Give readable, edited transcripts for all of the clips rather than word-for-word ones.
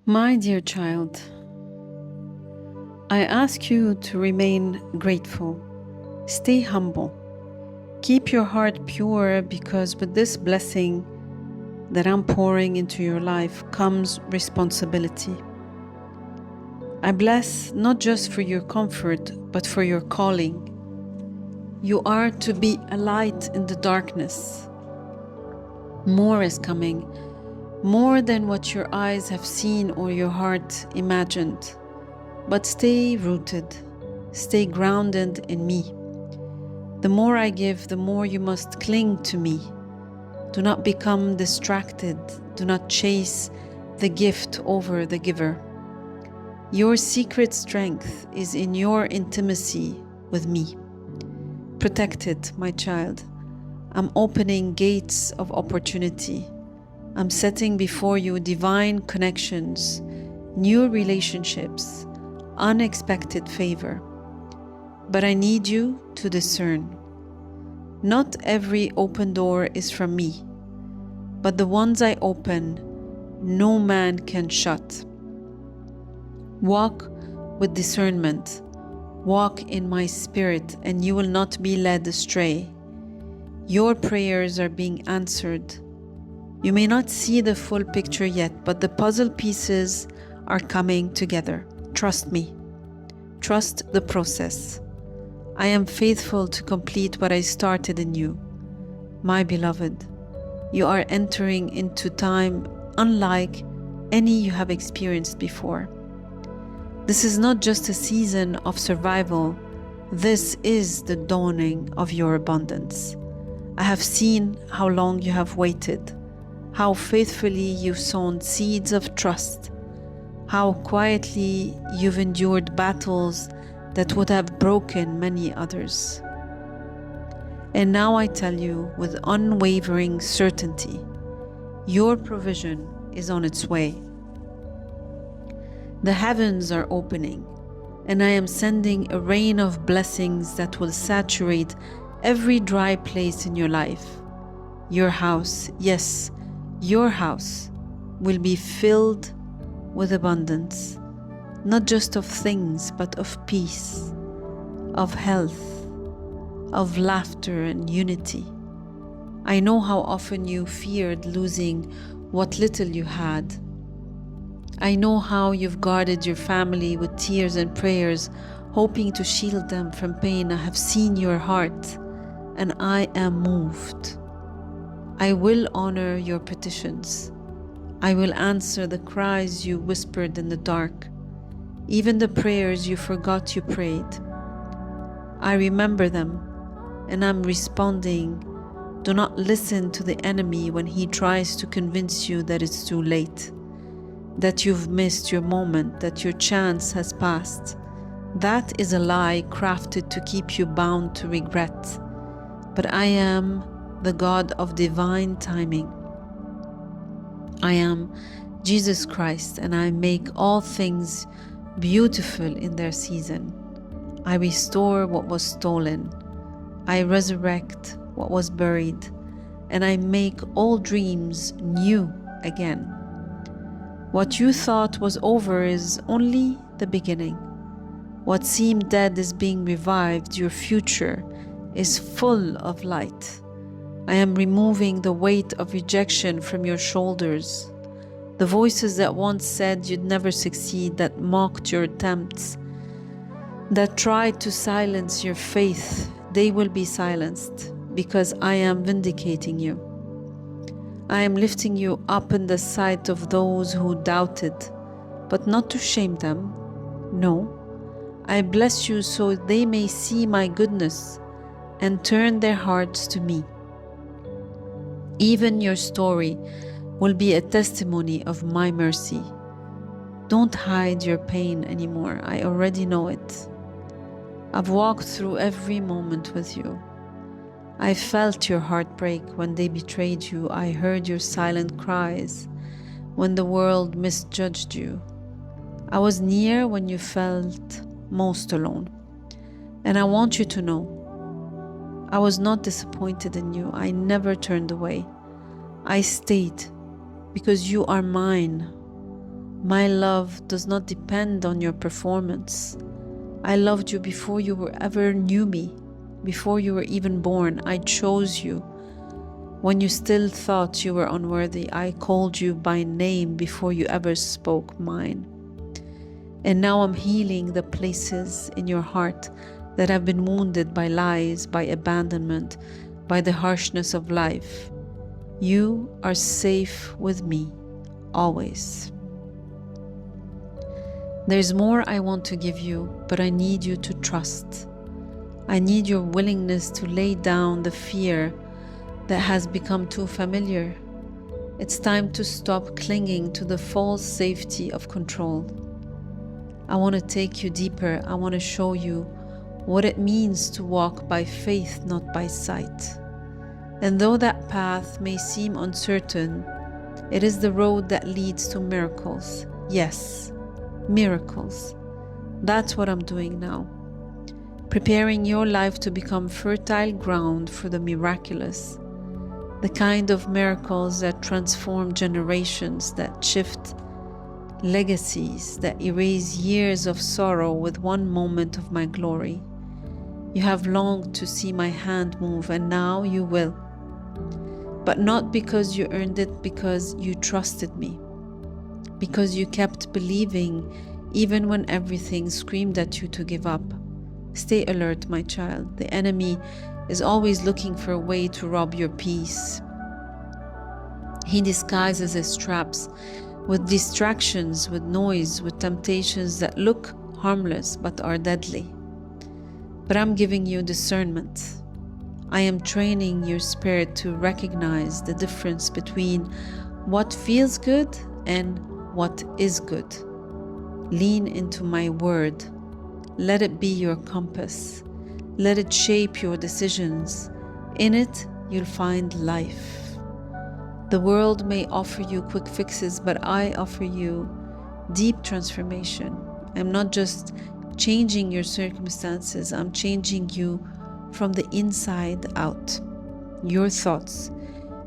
My dear child, I ask you to remain grateful. Stay humble. Keep your heart pure, because with this blessing that I'm pouring into your life comes responsibility. I bless not just for your comfort, but for your calling. You are to be a light in the darkness. More is coming, more than what your eyes have seen or your heart imagined. But stay rooted, stay grounded in me. The more I give, the more you must cling to me. Do not become distracted. Do not chase the gift over the giver. Your secret strength is in your intimacy with me. Protect it, my child. I'm opening gates of opportunity. I'm setting before you divine connections, new relationships, unexpected favor. But I need you to discern. Not every open door is from me, but the ones I open, no man can shut. Walk with discernment. Walk in my spirit, and you will not be led astray. Your prayers are being answered. You may not see the full picture yet, but the puzzle pieces are coming together. Trust me. Trust the process. I am faithful to complete what I started in you. My beloved, you are entering into time unlike any you have experienced before. This is not just a season of survival. This is the dawning of your abundance. I have seen how long you have waited, how faithfully you've sown seeds of trust, how quietly you've endured battles that would have broken many others. And now I tell you with unwavering certainty, your provision is on its way. The heavens are opening, and I am sending a rain of blessings that will saturate every dry place in your life. Your house, yes, your house, will be filled with abundance, not just of things, but of peace, of health, of laughter and unity. I know how often you feared losing what little you had. I know how you've guarded your family with tears and prayers, hoping to shield them from pain. I have seen your heart, and I am moved. I will honor your petitions. I will answer the cries you whispered in the dark, even the prayers you forgot you prayed. I remember them, and I'm responding. Do not listen to the enemy when he tries to convince you that it's too late, that you've missed your moment, that your chance has passed. That is a lie crafted to keep you bound to regret. But I am the God of divine timing. I am Jesus Christ, and I make all things beautiful in their season. I restore what was stolen. I resurrect what was buried, and I make all dreams new again. What you thought was over is only the beginning. What seemed dead is being revived. Your future is full of light. I am removing the weight of rejection from your shoulders. The voices that once said you'd never succeed, that mocked your attempts, that tried to silence your faith, they will be silenced, because I am vindicating you. I am lifting you up in the sight of those who doubted, but not to shame them. No, I bless you so they may see my goodness and turn their hearts to me. Even your story will be a testimony of my mercy. Don't hide your pain anymore. I already know it. I've walked through every moment with you. I felt your heartbreak when they betrayed you. I heard your silent cries when the world misjudged you. I was near when you felt most alone. And I want you to know, I was not disappointed in you. I never turned away. I stayed because you are mine. My love does not depend on your performance. I loved you before you were ever knew me, before you were even born. I chose you. When you still thought you were unworthy, I called you by name before you ever spoke mine. And now I'm healing the places in your heart that have been wounded by lies, by abandonment, by the harshness of life. You are safe with me, always. There's more I want to give you, but I need you to trust. I need your willingness to lay down the fear that has become too familiar. It's time to stop clinging to the false safety of control. I want to take you deeper. I want to show you what it means to walk by faith, not by sight. And though that path may seem uncertain, it is the road that leads to miracles. Yes, miracles. That's what I'm doing now. Preparing your life to become fertile ground for the miraculous. The kind of miracles that transform generations, that shift legacies, that erase years of sorrow with one moment of my glory. You have longed to see my hand move, and now you will. But not because you earned it, because you trusted me. Because you kept believing even when everything screamed at you to give up. Stay alert, my child. The enemy is always looking for a way to rob your peace. He disguises his traps with distractions, with noise, with temptations that look harmless but are deadly. But I'm giving you discernment. I am training your spirit to recognize the difference between what feels good and what is good. Lean into my word. Let it be your compass. Let it shape your decisions. In it, you'll find life. The world may offer you quick fixes, but I offer you deep transformation. I'm not just changing your circumstances, I'm changing you from the inside out. Your thoughts,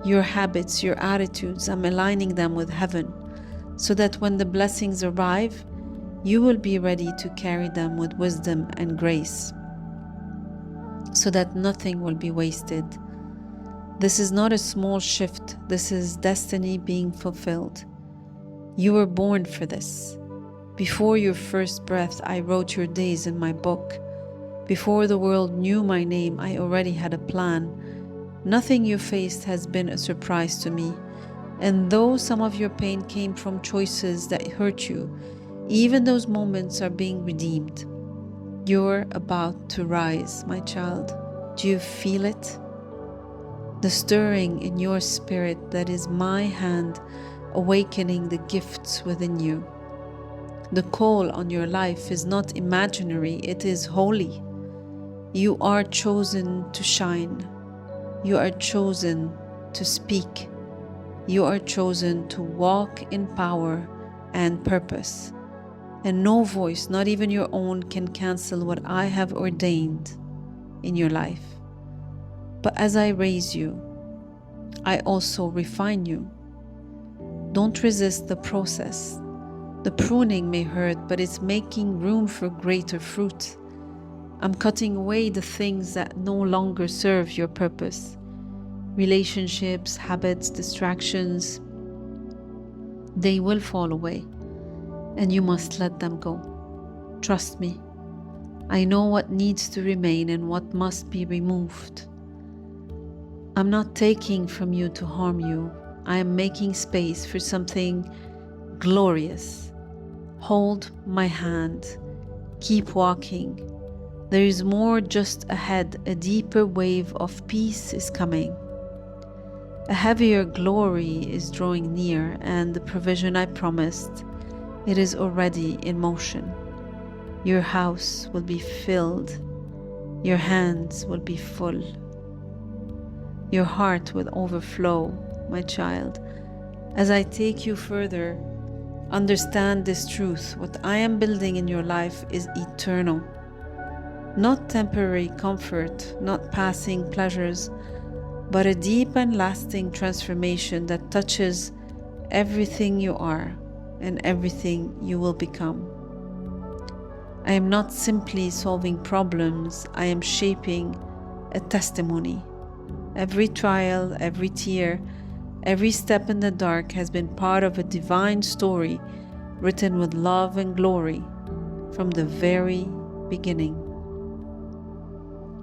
your habits, your attitudes, I'm aligning them with heaven so that when the blessings arrive, you will be ready to carry them with wisdom and grace, so that nothing will be wasted. This is not a small shift. This is destiny being fulfilled. You were born for this. Before your first breath, I wrote your days in my book. Before the world knew my name, I already had a plan. Nothing you faced has been a surprise to me. And though some of your pain came from choices that hurt you, even those moments are being redeemed. You're about to rise, my child. Do you feel it? The stirring in your spirit that is my hand awakening the gifts within you. The call on your life is not imaginary, it is holy. You are chosen to shine. You are chosen to speak. You are chosen to walk in power and purpose. And no voice, not even your own, can cancel what I have ordained in your life. But as I raise you, I also refine you. Don't resist the process. The pruning may hurt, but it's making room for greater fruit. I'm cutting away the things that no longer serve your purpose. Relationships, habits, distractions, they will fall away, and you must let them go. Trust me. I know what needs to remain and what must be removed. I'm not taking from you to harm you. I am making space for something glorious. Hold my hand. Keep walking. There is more just ahead. A deeper wave of peace is coming. A heavier glory is drawing near, and the provision I promised, it is already in motion. Your house will be filled. Your hands will be full. Your heart will overflow, my child. As I take you further, understand this truth. What I am building in your life is eternal. Not temporary comfort, not passing pleasures, but a deep and lasting transformation that touches everything you are and everything you will become. I am not simply solving problems, I am shaping a testimony. Every trial, every tear, every step in the dark has been part of a divine story written with love and glory from the very beginning.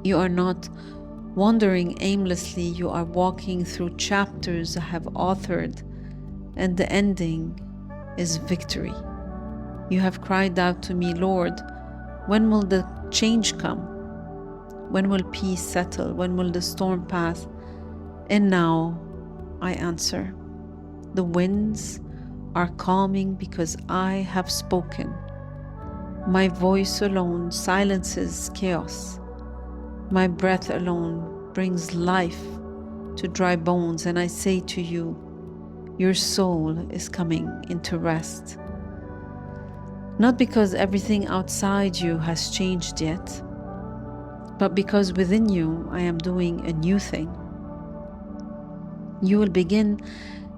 You are not wandering aimlessly, you are walking through chapters I have authored, and the ending is victory. You have cried out to me, Lord, when will the change come? When will peace settle? When will the storm pass? And now I answer, the winds are calming because I have spoken. My voice alone silences chaos. My breath alone brings life to dry bones, and I say to you, your soul is coming into rest. Not because everything outside you has changed yet, but because within you I am doing a new thing. You will begin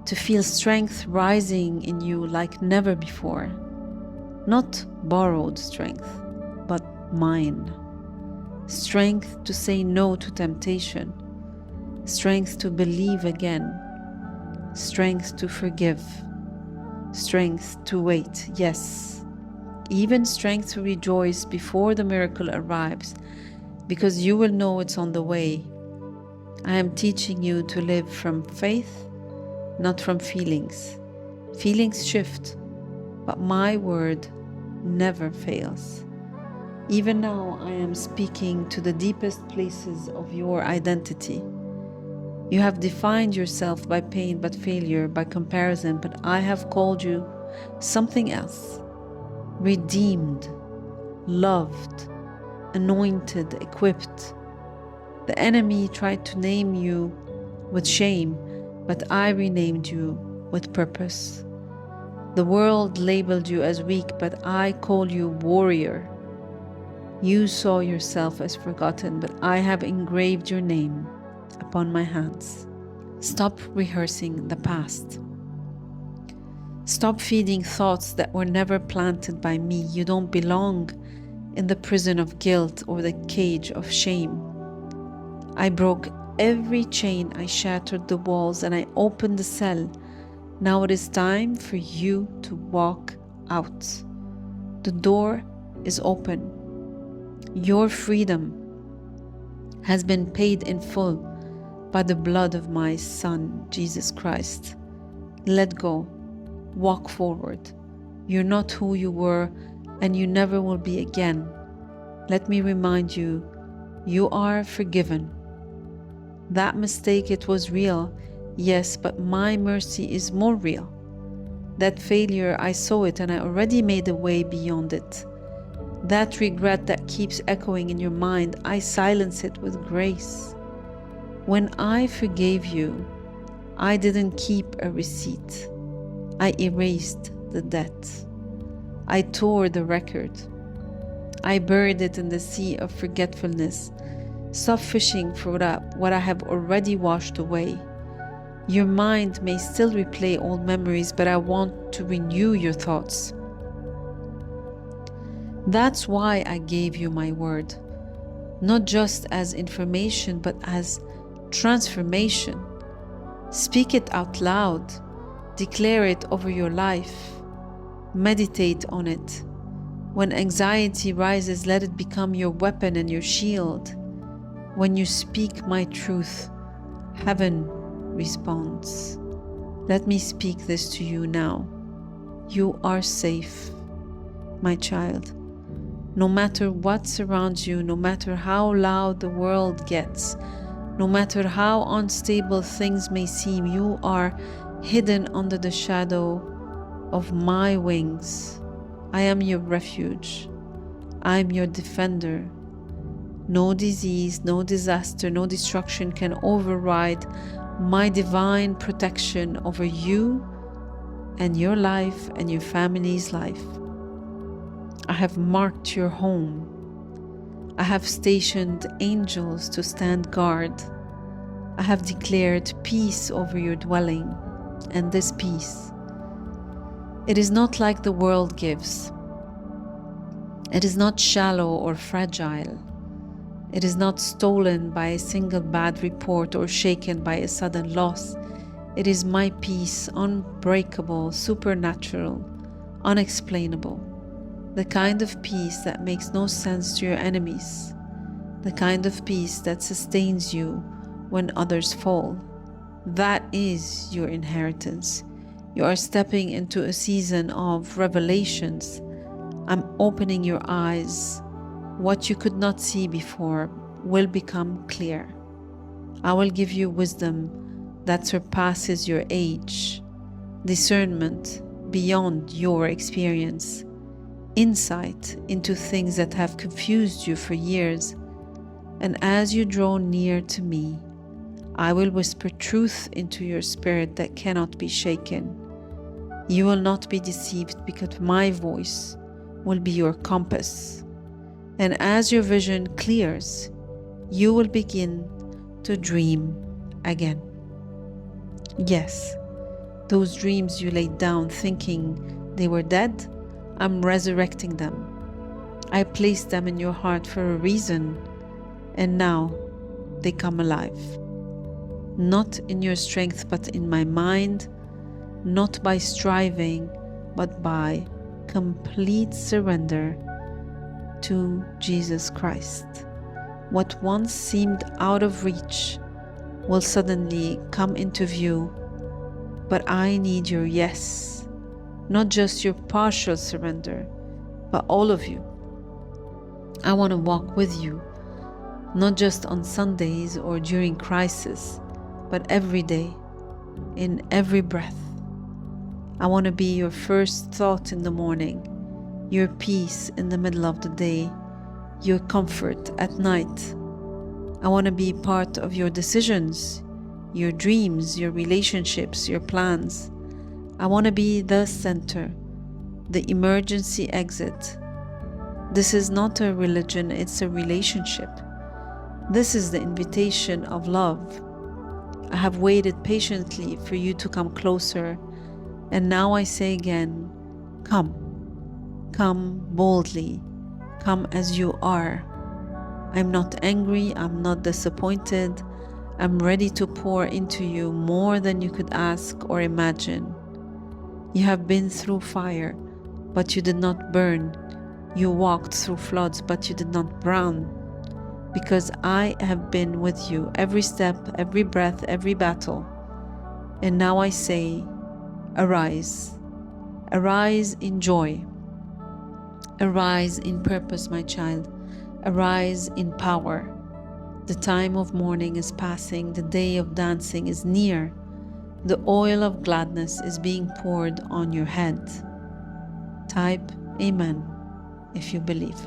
to feel strength rising in you like never before. Not borrowed strength, but mine. Strength to say no to temptation. Strength to believe again. Strength to forgive. Strength to wait, yes. Even strength to rejoice before the miracle arrives, because you will know it's on the way. I am teaching you to live from faith, not from feelings. Feelings shift, but my word never fails. Even now, I am speaking to the deepest places of your identity. You have defined yourself by pain, but failure, by comparison, but I have called you something else. Redeemed, loved, anointed, equipped. The enemy tried to name you with shame, but I renamed you with purpose. The world labeled you as weak, but I call you warrior. You saw yourself as forgotten, but I have engraved your name upon my hands. Stop rehearsing the past. Stop feeding thoughts that were never planted by me. You don't belong in the prison of guilt or the cage of shame. I broke every chain, I shattered the walls, and I opened the cell. Now it is time for you to walk out. The door is open. Your freedom has been paid in full by the blood of my Son, Jesus Christ. Let go. Walk forward. You're not who you were, and you never will be again. Let me remind you, you are forgiven. That mistake, it was real, yes, but my mercy is more real. That failure, I saw it and I already made a way beyond it. That regret that keeps echoing in your mind, I silence it with grace. When I forgave you, I didn't keep a receipt. I erased the debt. I tore the record. I buried it in the sea of forgetfulness. Stop fishing for what I have already washed away. Your mind may still replay old memories, but I want to renew your thoughts. That's why I gave you my word, not just as information, but as transformation. Speak it out loud. Declare it over your life. Meditate on it. When anxiety rises, let it become your weapon and your shield. When you speak my truth, heaven responds. Let me speak this to you now. You are safe, my child. No matter what surrounds you, no matter how loud the world gets, no matter how unstable things may seem, you are hidden under the shadow of my wings. I am your refuge. I am your defender. No disease, no disaster, no destruction can override my divine protection over you and your life and your family's life. I have marked your home. I have stationed angels to stand guard. I have declared peace over your dwelling, and this peace It is not like the world gives. It is not shallow or fragile. It is not stolen by a single bad report or shaken by a sudden loss. It is my peace, unbreakable, supernatural, unexplainable. The kind of peace that makes no sense to your enemies. The kind of peace that sustains you when others fall. That is your inheritance. You are stepping into a season of revelations. I'm opening your eyes. What you could not see before will become clear. I will give you wisdom that surpasses your age, discernment beyond your experience, insight into things that have confused you for years. And as you draw near to me, I will whisper truth into your spirit that cannot be shaken. You will not be deceived because my voice will be your compass. And as your vision clears, you will begin to dream again. Yes, those dreams you laid down thinking they were dead, I'm resurrecting them. I placed them in your heart for a reason, and now they come alive. Not in your strength, but in my mind, not by striving, but by complete surrender to Jesus Christ. What once seemed out of reach will suddenly come into view, but I need your yes, not just your partial surrender, but all of you. I want to walk with you, not just on Sundays or during crisis, but every day, in every breath. I want to be your first thought in the morning, your peace in the middle of the day, your comfort at night. I want to be part of your decisions, your dreams, your relationships, your plans. I want to be the center, the emergency exit. This is not a religion, it's a relationship. This is the invitation of love. I have waited patiently for you to come closer, and now I say again, come. Come boldly. Come as you are. I'm not angry, I'm not disappointed. I'm ready to pour into you more than you could ask or imagine. You have been through fire, but you did not burn. You walked through floods, but you did not drown. Because I have been with you every step, every breath, every battle. And now I say, arise. Arise in joy. Arise in purpose, my child. Arise in power. The time of mourning is passing. The day of dancing is near. The oil of gladness is being poured on your head. Type Amen if you believe.